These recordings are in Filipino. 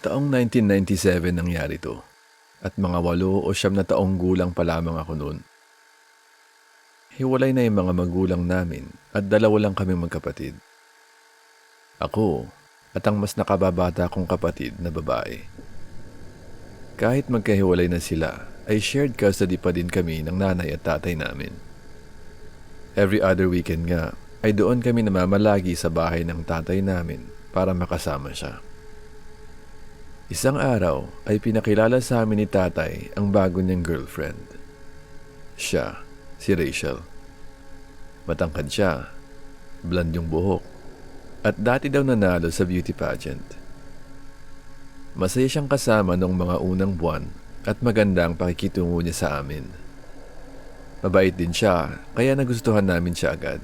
Taong 1997 nangyari to, at mga 8 o 9 na taong gulang pa lamang ako noon. Hiwalay na yung mga magulang namin at 2 lang kaming magkapatid. Ako at ang mas nakababata kong kapatid na babae. Kahit magkahiwalay na sila, ay shared custody pa din kami ng nanay at tatay namin. Every other weekend nga, ay doon kami namamalagi sa bahay ng tatay namin para makasama siya. Isang araw ay pinakilala sa amin ni tatay ang bago niyang girlfriend. Siya, si Rachel. Matangkad siya, blond yung buhok, at dati daw nanalo sa beauty pageant. Masaya siyang kasama noong mga unang buwan at maganda ang pakikitungo niya sa amin. Mabait din siya, kaya nagustuhan namin siya agad.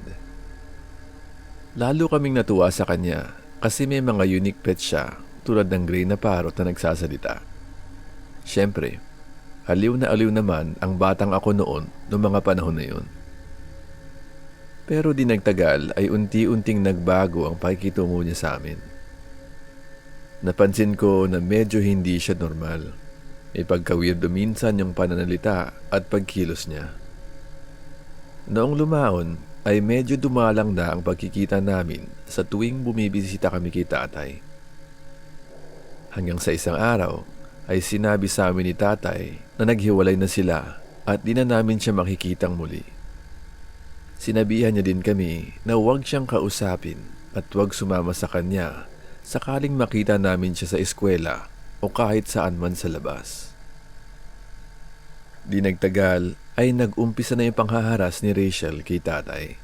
Lalo kaming natuwa sa kanya kasi may mga unique pets siya tulad ng gray na parrot na nagsasalita. Siyempre, aliw na aliw naman ang batang ako noon noong mga panahon na yun. Pero di nagtagal ay unti-unting nagbago ang pakikitungo niya sa amin. Napansin ko na medyo hindi siya normal. May pagka-weirdo minsan yung pananalita at pagkilos niya. Noong lumaon ay medyo dumalang na ang pagkikita namin sa tuwing bumibisita kami kay tatay. Hanggang sa isang araw ay sinabi sa amin ni tatay na naghiwalay na sila at di na namin siya makikitang muli. Sinabihan niya din kami na huwag siyang kausapin at huwag sumama sa kanya sakaling makita namin siya sa eskwela o kahit saan man sa labas. Di nagtagal ay nag-umpisa na yung panghaharas ni Rachel kay tatay.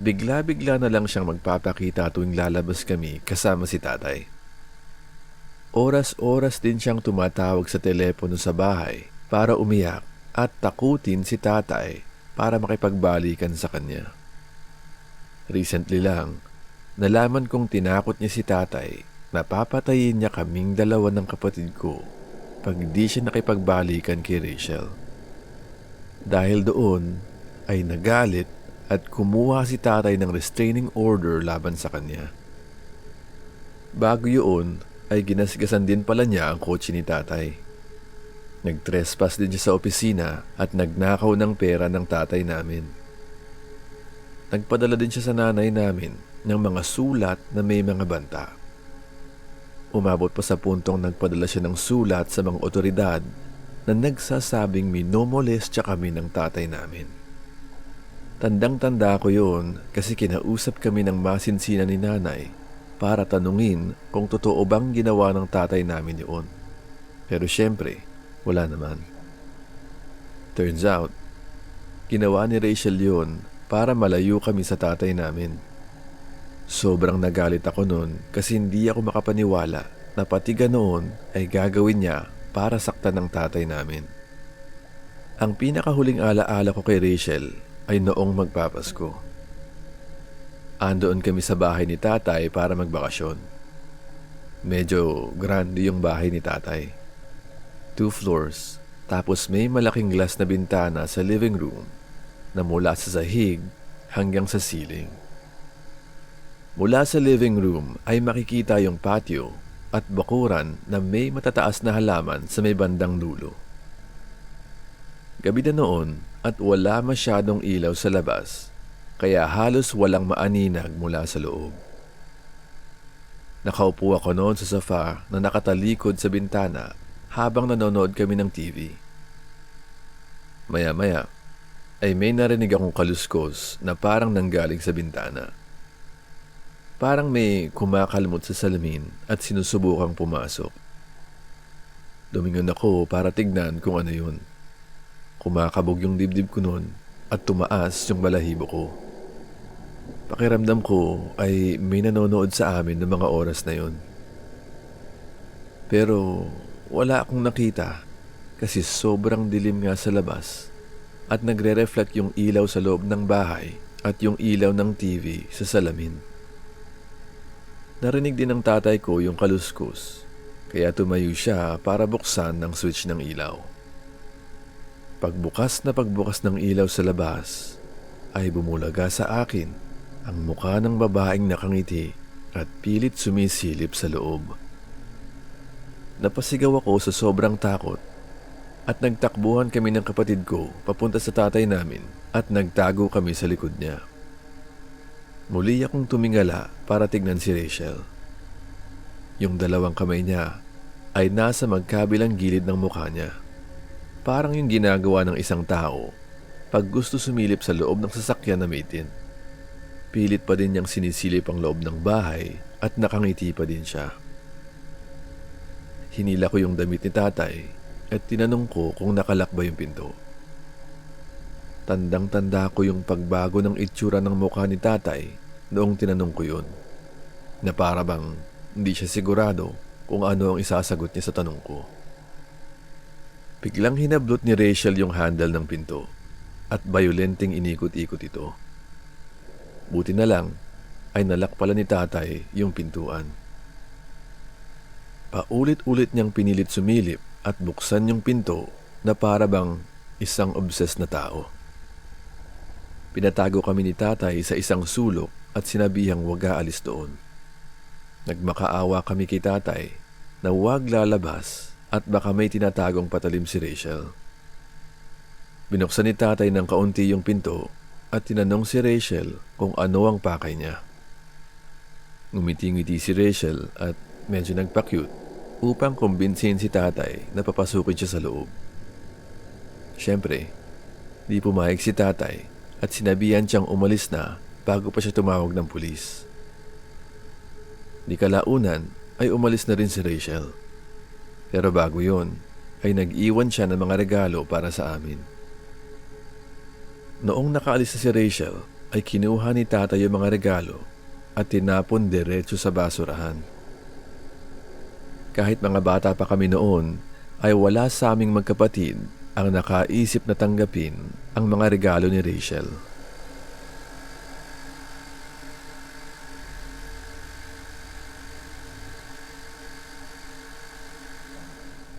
Bigla-bigla na lang siyang magpapakita tuwing lalabas kami kasama si tatay. Oras-oras din siyang tumatawag sa telepono sa bahay para umiyak at takutin si tatay para makipagbalikan sa kanya. Recently lang, nalaman kong tinakot niya si tatay na papatayin niya kaming 2 ng kapatid ko pag di siya nakipagbalikan kay Rachel. Dahil doon ay nagalit at kumuha si tatay ng restraining order laban sa kanya. Bago yun ay ginasgasan din pala niya ang kotse ni tatay. Nag-trespass din siya sa opisina at nagnakaw ng pera ng tatay namin. Nagpadala din siya sa nanay namin ng mga sulat na may mga banta. Umabot pa sa puntong nagpadala siya ng sulat sa mga otoridad na nagsasabing minomolestya kami ng tatay namin. Tandang-tanda ko yun kasi kinausap kami ng masinsinan ni nanay para tanungin kung totoo bang ginawa ng tatay namin yun. Pero syempre, wala naman. Turns out, ginawa ni Rachel yun para malayo kami sa tatay namin. Sobrang nagalit ako noon kasi hindi ako makapaniwala na pati ganoon ay gagawin niya para saktan ng tatay namin. Ang pinakahuling alaala ko kay Rachel ay noong magpapasko. Andoon kami sa bahay ni tatay para magbakasyon. Medyo grande yung bahay ni tatay. 2 floors, tapos may malaking glass na bintana sa living room na mula sa sahig hanggang sa ceiling. Mula sa living room ay makikita yung patio at bakuran na may matataas na halaman sa may bandang dulo. Gabi na noon at wala masyadong ilaw sa labas, kaya halos walang maaninag mula sa loob. Nakaupo ako noon sa sofa na nakatalikod sa bintana habang nanonood kami ng TV. Maya-maya ay may narinig akong kaluskos na parang nanggaling sa bintana. Parang may kumakalmot sa salamin at sinusubukang pumasok. Dumingon ako para tignan kung ano yun. Kumakabog yung dibdib ko noon at tumaas yung balahibo ko. Pakiramdam ko ay may nanonood sa amin ng mga oras na yun. Pero wala akong nakita kasi sobrang dilim nga sa labas at nagre-reflect yung ilaw sa loob ng bahay at yung ilaw ng TV sa salamin. Narinig din ng tatay ko yung kaluskos, kaya tumayo siya para buksan ng switch ng ilaw. Pagbukas ng ilaw sa labas, ay bumulaga sa akin ang mukha ng babaeng nakangiti at pilit sumisilip sa loob. Napasigaw ako sa sobrang takot at nagtakbuhan kami ng kapatid ko papunta sa tatay namin at nagtago kami sa likod niya. Muli akong tumingala para tignan si Rachel. Yung dalawang kamay niya ay nasa magkabilang gilid ng mukha niya. Parang yung ginagawa ng isang tao pag gusto sumilip sa loob ng sasakyan na may tin. Pilit pa din niyang sinisilip ang loob ng bahay at nakangiti pa din siya. Hinila ko yung damit ni tatay at tinanong ko kung nakalak ba yung pinto. Tandang-tanda ko yung pagbago ng itsura ng mukha ni tatay noong tinanong ko yun, na para bang hindi siya sigurado kung ano ang isasagot niya sa tanong ko. Biglang hinablot ni Rachel yung handle ng pinto at bayolenteng inikot-ikot ito. Buti na lang ay nalak pala ni tatay yung pintuan. Paulit-ulit niyang pinilit sumilip at buksan yung pinto na para bang isang obsessed na tao. Pinatago kami ni tatay sa isang sulok at sinabihang huwag aalis doon. Nagmakaawa kami kay tatay na huwag lalabas at baka may tinatagong patalim si Rachel. Binuksan ni tatay ng kaunti yung pinto at tinanong si Rachel kung ano ang pakay niya. Ngumiti-ngiti si Rachel at medyo nagpa-cute upang kumbinsihin si tatay na papasukin siya sa loob. Siyempre, di pumayag si tatay at sinabihan siyang umalis na bago pa siya tumawag ng pulis. Di kalaunan ay umalis na rin si Rachel. Pero bago yon ay nag-iwan siya ng mga regalo para sa amin. Noong nakaalis na si Rachel ay kinuha ni tatay yung mga regalo at tinapon diretso sa basurahan. Kahit mga bata pa kami noon ay wala sa aming magkapatid ang nakaisip na tanggapin ang mga regalo ni Rachel.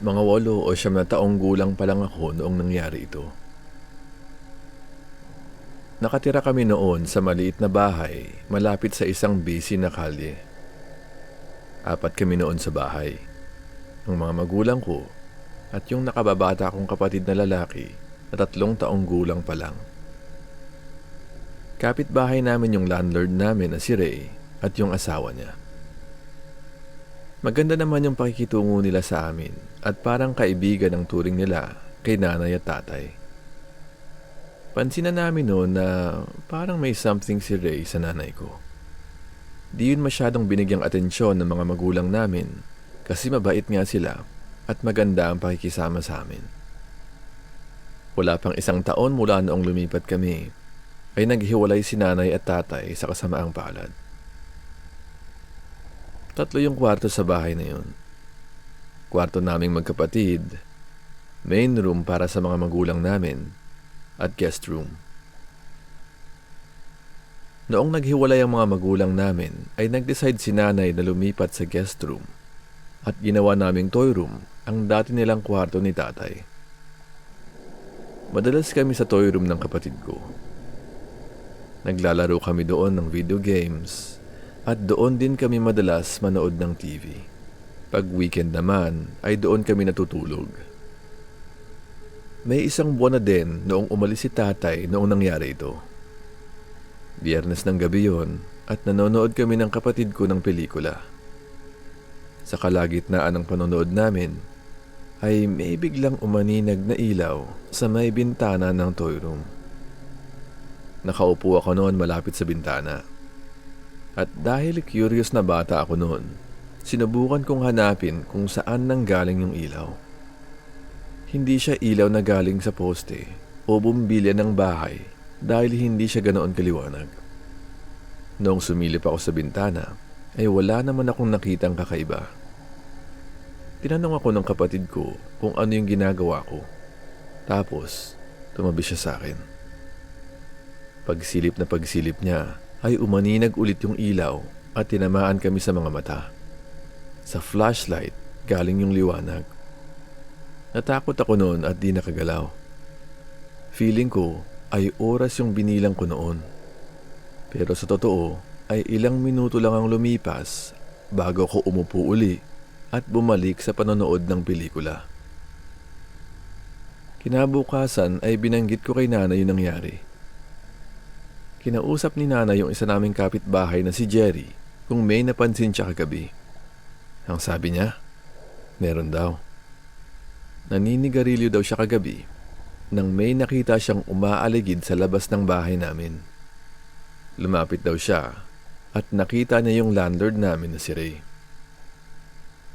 Mga 8 o 9 na taong gulang pa lang ako noong nangyari ito. Nakatira kami noon sa maliit na bahay malapit sa isang busy na kalye. 4 kami noon sa bahay. Ang mga magulang ko at yung nakababata kong kapatid na lalaki na 3 taong gulang pa lang. Kapitbahay namin yung landlord namin na si Ray at yung asawa niya. Maganda naman yung pakikitungo nila sa amin at parang kaibigan ang turing nila kay nanay at tatay. Pansin na namin noon na parang may something si Ray sa nanay ko. Di yun masyadong binigyang atensyon ng mga magulang namin kasi mabait nga sila at maganda ang pakikisama sa amin. Wala pang 1 taon mula noong lumipat kami ay naghiwalay si nanay at tatay sa kasamaang palad. 3 yung kwarto sa bahay na yun. Kwarto naming magkapatid, main room para sa mga magulang namin, at guest room. Noong naghiwalay ang mga magulang namin, ay nag-decide si nanay na lumipat sa guest room at ginawa naming toy room ang dati nilang kwarto ni tatay. Madalas kami sa toy room ng kapatid ko. Naglalaro kami doon ng video games at doon din kami madalas manood ng TV. Pag weekend naman ay doon kami natutulog. May 1 buwan na din noong umalis si tatay noong nangyari ito. Biyernes ng gabi yon at nanonood kami ng kapatid ko ng pelikula. Sa kalagitnaan ng panonood namin ay may biglang umaninag na ilaw sa may bintana ng toy room. Nakaupo ako noon malapit sa bintana. At dahil curious na bata ako noon, sinubukan kong hanapin kung saan nanggaling yung ilaw. Hindi siya ilaw na galing sa poste o bumbilya ng bahay dahil hindi siya ganoon kaliwanag. Noong sumilip ako sa bintana, ay wala naman akong nakitang kakaiba. Tinanong ako ng kapatid ko kung ano yung ginagawa ko. Tapos, tumabi siya sa akin. Pagsilip na pagsilip niya, ay umaninag ulit yung ilaw at tinamaan kami sa mga mata. Sa flashlight, galing yung liwanag. Natakot ako noon at di nakagalaw. Feeling ko ay oras yung binilang ko noon. Pero sa totoo ay ilang minuto lang ang lumipas bago ako umupo uli at bumalik sa panonood ng pelikula. Kinabukasan ay binanggit ko kay nanay yung nangyari. Kinausap ni nanay yung isa naming kapitbahay na si Jerry kung may napansin siya kagabi. Ang sabi niya, meron daw. Naninigarilyo daw siya kagabi nang may nakita siyang umaaligid sa labas ng bahay namin. Lumapit daw siya at nakita niya yung landlord namin na si Ray.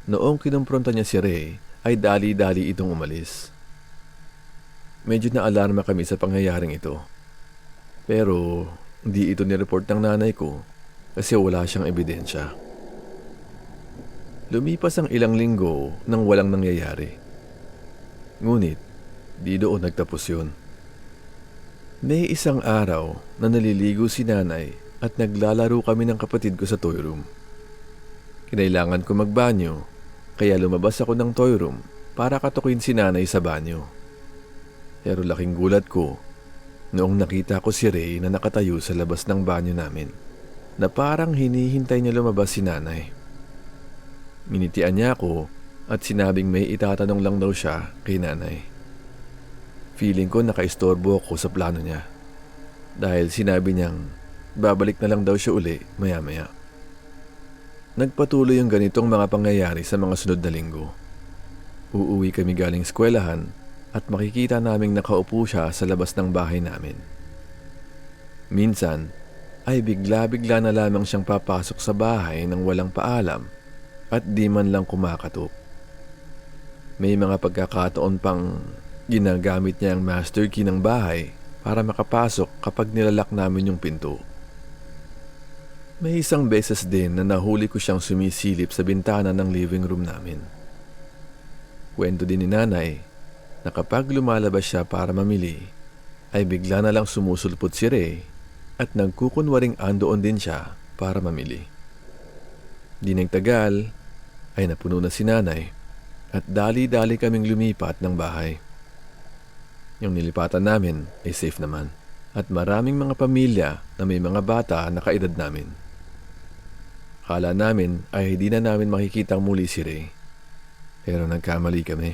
Noong kinumpronta niya si Ray ay dali-dali itong umalis. Medyo naalarma kami sa pangyayaring ito. Pero hindi ito nireport ng nanay ko kasi wala siyang ebidensya. Lumipas ang ilang linggo nang walang nangyayari. Ngunit di doon nagtapos yun. May isang araw na naliligo si nanay at naglalaro kami ng kapatid ko sa toy room. Kinailangan ko magbanyo kaya lumabas ako ng toy room para katukin si nanay sa banyo. Pero laking gulat ko noong nakita ko si Ray na nakatayo sa labas ng banyo namin na parang hinihintay niya lumabas si nanay. Minitian niya ako at sinabing may itatanong lang daw siya kay nanay. Feeling ko nakaistorbo ako sa plano niya dahil sinabi niyang babalik na lang daw siya uli maya-maya. Nagpatuloy yung ganitong mga pangyayari sa mga sunod na linggo. Uuwi kami galing eskwelahan at makikita naming nakaupo siya sa labas ng bahay namin. Minsan ay bigla-bigla na lamang siyang papasok sa bahay nang walang paalam at di man lang kumakatok. May mga pagkakataon pang ginagamit niya ang master key ng bahay para makapasok kapag nilalak namin yung pinto. May isang beses din na nahuli ko siyang sumisilip sa bintana ng living room namin. Kwento din ni nanay na kapag lumalabas siya para mamili, ay bigla na lang sumusulpot si Ray at nagkukunwaring andoon din siya para mamili. Di nagtagal ay napuno na si nanay at dali-dali kaming lumipat ng bahay. Yung nilipatan namin ay safe naman at maraming mga pamilya na may mga bata na kaedad namin. Akala namin ay hindi na namin makikitang muli si Ray. Pero nagkamali kami.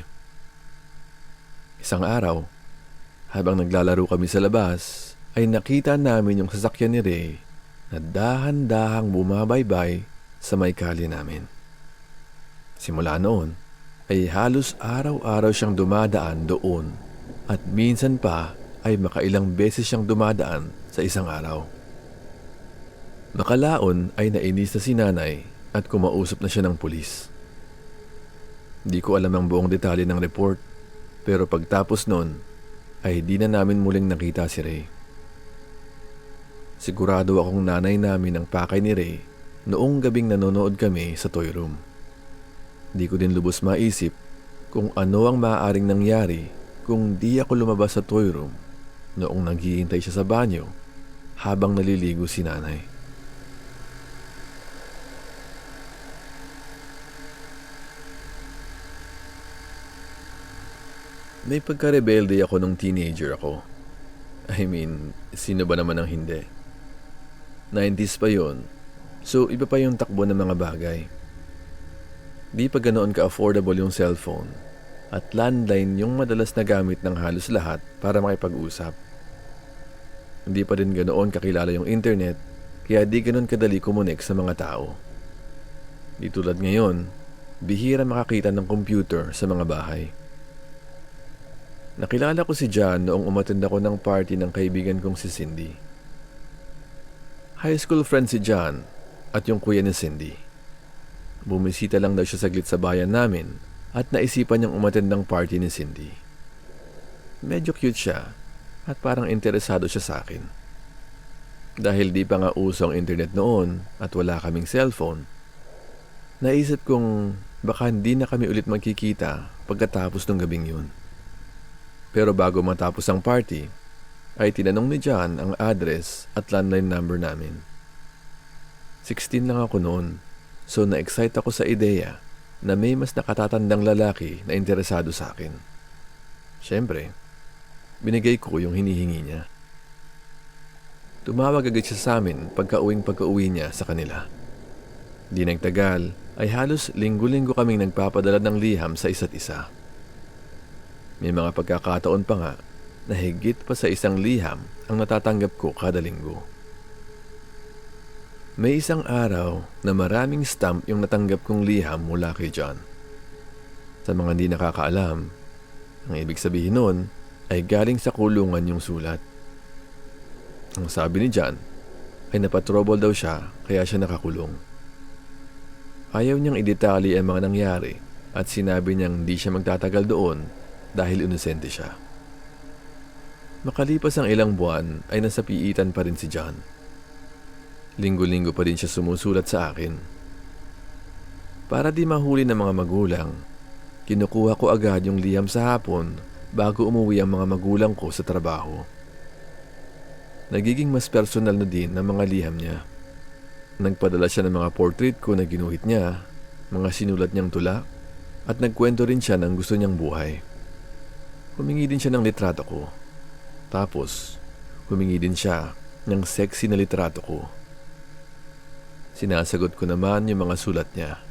Isang araw, habang naglalaro kami sa labas, ay nakita namin yung sasakyan ni Ray na dahan-dahang bumabaybay sa may kalye namin. Simula noon, ay halos araw-araw siyang dumadaan doon at minsan pa ay makailang beses siyang dumadaan sa isang araw. Makalaon ay nainis na si nanay at kumausap na siya ng pulis. Di ko alam ang buong detalye ng report, pero pagtapos nun ay di na namin muling nakita si Ray. Sigurado akong nanay namin ang pakay ni Ray noong gabing nanonood kami sa toy room. Di ko din lubos maisip kung ano ang maaaring nangyari kung di ako lumabas sa toy room noong naghihintay siya sa banyo habang naliligo si nanay. May pagka-rebelde ako nung teenager ako. I mean, sino ba naman ang hindi? 90s pa yun, so iba pa yung takbo ng mga bagay. Di pa ganoon ka-affordable yung cellphone at landline yung madalas na gamit ng halos lahat para makipag-usap. Hindi pa rin ganoon kakilala yung internet kaya di ganoon kadali kumunik sa mga tao. Di tulad ngayon, bihira makakita ng computer sa mga bahay. Nakilala ko si John noong umattend ako ng party ng kaibigan kong si Cindy. High school friend si John at yung kuya ni Cindy. Bumisita lang daw siya saglit sa bayan namin at naisipan niyang umattend ng party ni Cindy. Medyo cute siya at parang interesado siya sa akin. Dahil di pa nga uso ang internet noon at wala kaming cellphone, naisip kong baka hindi na kami ulit magkikita pagkatapos ng gabing yun. Pero bago matapos ang party, ay tinanong ni John ang address at landline number namin. 16 lang ako noon, so na-excite ako sa ideya na may mas nakatatandang lalaki na interesado sa akin. Siyempre, binigay ko yung hinihingi niya. Tumawag agad siya sa amin pagka-uwi niya sa kanila. Di nagtagal ay halos linggo-linggo kaming nagpapadala ng liham sa isa't isa. May mga pagkakataon pa nga na higit pa sa isang liham ang natatanggap ko kada linggo. May isang araw na maraming stamp yung natanggap kong liham mula kay John. Sa mga hindi nakakaalam, ang ibig sabihin nun ay galing sa kulungan yung sulat. Ang sabi ni John ay napatrouble daw siya kaya siya nakakulong. Ayaw niyang idetali ang mga nangyari at sinabi niyang hindi siya magtatagal doon dahil inosente siya. Makalipas ang ilang buwan ay nasa piitan pa rin si John. Linggo-linggo pa rin siya sumusulat sa akin. Para di mahuli ng mga magulang, kinukuha ko agad yung liham sa hapon bago umuwi ang mga magulang ko sa trabaho. Nagiging mas personal na din ang mga liham niya. Nagpadala siya ng mga portrait ko na ginuhit niya, mga sinulat niyang tula, at nagkwento rin siya ng gusto niyang buhay. Humingi din siya ng litrato ko. Tapos, humingi din siya ng sexy na litrato ko. Sinasagot ko naman yung mga sulat niya.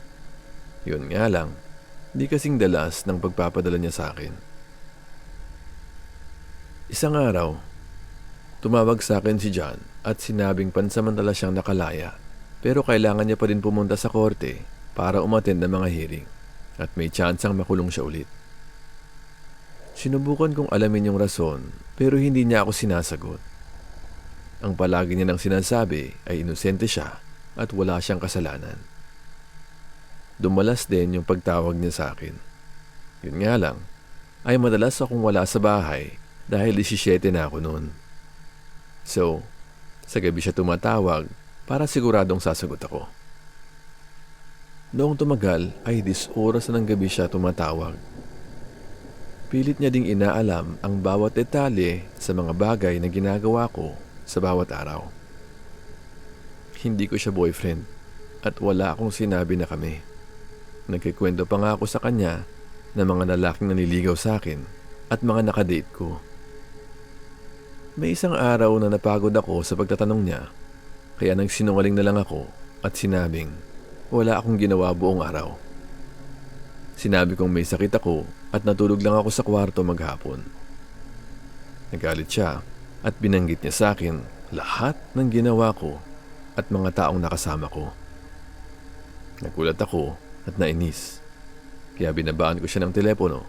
Yun nga lang, di kasing dalas ng pagpapadala niya sa akin. Isang araw, tumawag sa akin si John at sinabing pansamantala siyang nakalaya pero kailangan niya pa rin pumunta sa korte para umattend ng mga hearing at may tsansang makulong siya ulit. Sinubukan kong alamin yung rason pero hindi niya ako sinasagot. Ang palagi niya nang sinasabi ay inosente siya at wala siyang kasalanan. Dumalas din yung pagtawag niya sa akin. Yun nga lang, ay madalas akong wala sa bahay dahil 17 na ako noon. So, sa gabi siya tumatawag para siguradong sasagot ako. Noong tumagal ay 10 oras na ng gabi siya tumatawag. Pilit niya ding inaalam ang bawat detalye sa mga bagay na ginagawa ko sa bawat araw. Hindi ko siya boyfriend at wala akong sinabi na kami. Nagkikwento pa nga ako sa kanya ng mga lalaking naniligaw sa akin at mga nakadate ko. May isang araw na napagod ako sa pagtatanong niya, kaya nagsinungaling na lang ako at sinabing wala akong ginawa buong araw. Sinabi kong may sakit ako at natulog lang ako sa kwarto maghapon. Nagalit siya at binanggit niya sa akin lahat ng ginawa ko at mga taong nakasama ko. Nagulat ako at nainis, kaya binabaan ko siya ng telepono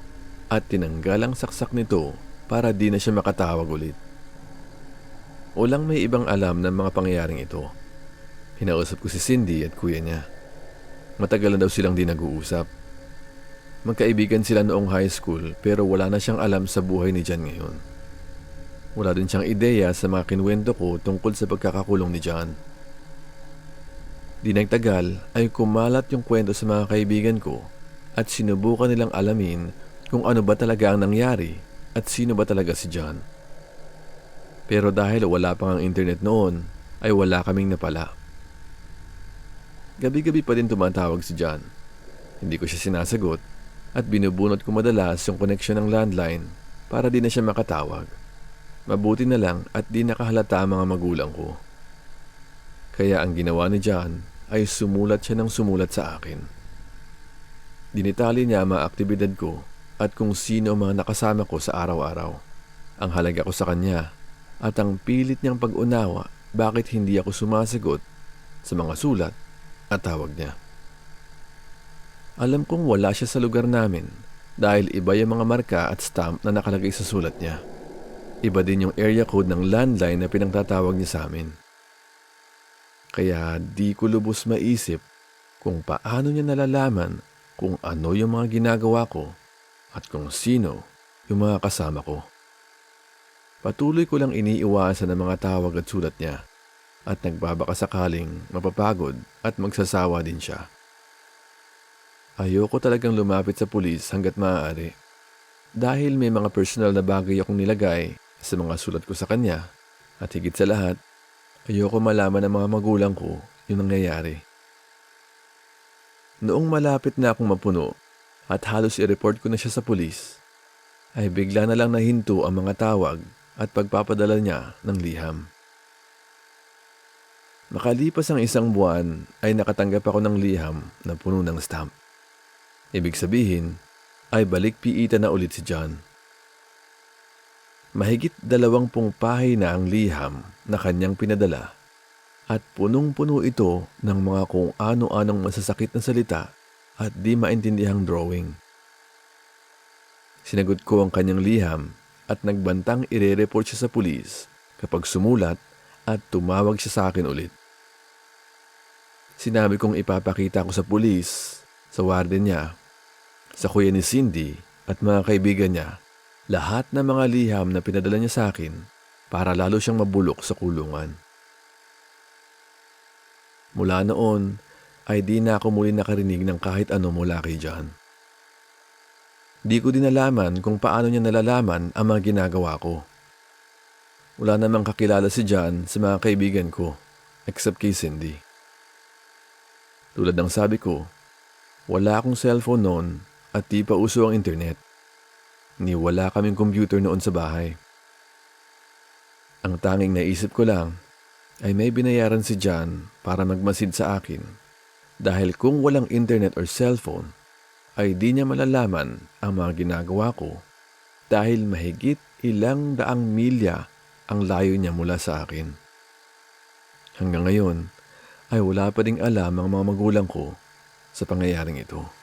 at tinanggal ang saksak nito para di na siya makatawag ulit. Walang may ibang alam ng mga pangyayaring ito. Hinausap ko si Cindy at kuya niya. Matagal na daw silang di nag-uusap. Magkaibigan sila noong high school pero wala na siyang alam sa buhay ni John ngayon. Wala din siyang ideya sa mga kinwento ko tungkol sa pagkakakulong ni John. Di nagtagal ay kumalat yung kwento sa mga kaibigan ko at sinubukan nilang alamin kung ano ba talaga ang nangyari at sino ba talaga si John. Pero dahil wala pang ang internet noon, ay wala kaming napala. Gabi-gabi pa din tumatawag si John. Hindi ko siya sinasagot at binubunot ko madalas yung koneksyon ng landline para di na siya makatawag. Mabuti na lang at di nakahalata ang mga magulang ko. Kaya ang ginawa ni John ay sumulat siya ng sumulat sa akin. Dinitali niya ang mga aktibidad ko at kung sino ang mga nakasama ko sa araw-araw. Ang halaga ko sa kanya at ang pilit niyang pag-unawa bakit hindi ako sumasagot sa mga sulat at tawag niya. Alam kong wala siya sa lugar namin dahil iba yung mga marka at stamp na nakalagay sa sulat niya. Iba din yung area code ng landline na pinagtatawag niya sa amin. Kaya di ko lubos maisip kung paano niya nalalaman kung ano yung mga ginagawa ko at kung sino yung mga kasama ko. Patuloy ko lang iniiwasan ang mga tawag at sulat niya at nagbabaka sakaling mapapagod at magsasawa din siya. Ayoko talagang lumapit sa pulis hanggat maaari dahil may mga personal na bagay akong nilagay sa mga sulat ko sa kanya at higit sa lahat, ayoko malaman ng mga magulang ko yung nangyayari. Noong malapit na akong mapuno at halos i-report ko na siya sa pulis, ay bigla na lang nahinto ang mga tawag at pagpapadala niya ng liham. Makalipas ang 1 buwan ay nakatanggap ako ng liham na puno ng stamp. Ibig sabihin ay balik-piita na ulit si John. Mahigit 20 pahina ang liham na kanyang pinadala at punong-puno ito ng mga kung ano-anong masasakit na salita at di maintindihang drawing. Sinagot ko ang kanyang liham at nagbantang ire-report siya sa pulis kapag sumulat at tumawag siya sa akin ulit. Sinabi kong ipapakita ko sa pulis, sa warden niya, sa kuya ni Cindy at mga kaibigan niya lahat ng mga liham na pinadala niya sa akin para lalo siyang mabulok sa kulungan. Mula noon ay di na ako muli nakarinig ng kahit ano mula kay John. Di ko din nalaman kung paano niya nalalaman ang mga ginagawa ko. Wala namang kakilala si John sa mga kaibigan ko except kay Cindy. Tulad ng sabi ko, wala akong cellphone noon at di pa uso ang internet. Ni wala kaming computer noon sa bahay. Ang tanging naisip ko lang ay may binayaran si John para magmasid sa akin dahil kung walang internet or cellphone ay di niya malalaman ang mga ginagawa ko dahil mahigit 100 milya ang layo niya mula sa akin. Hanggang ngayon ay wala pa ding alam ang mga magulang ko sa pangyayaring ito.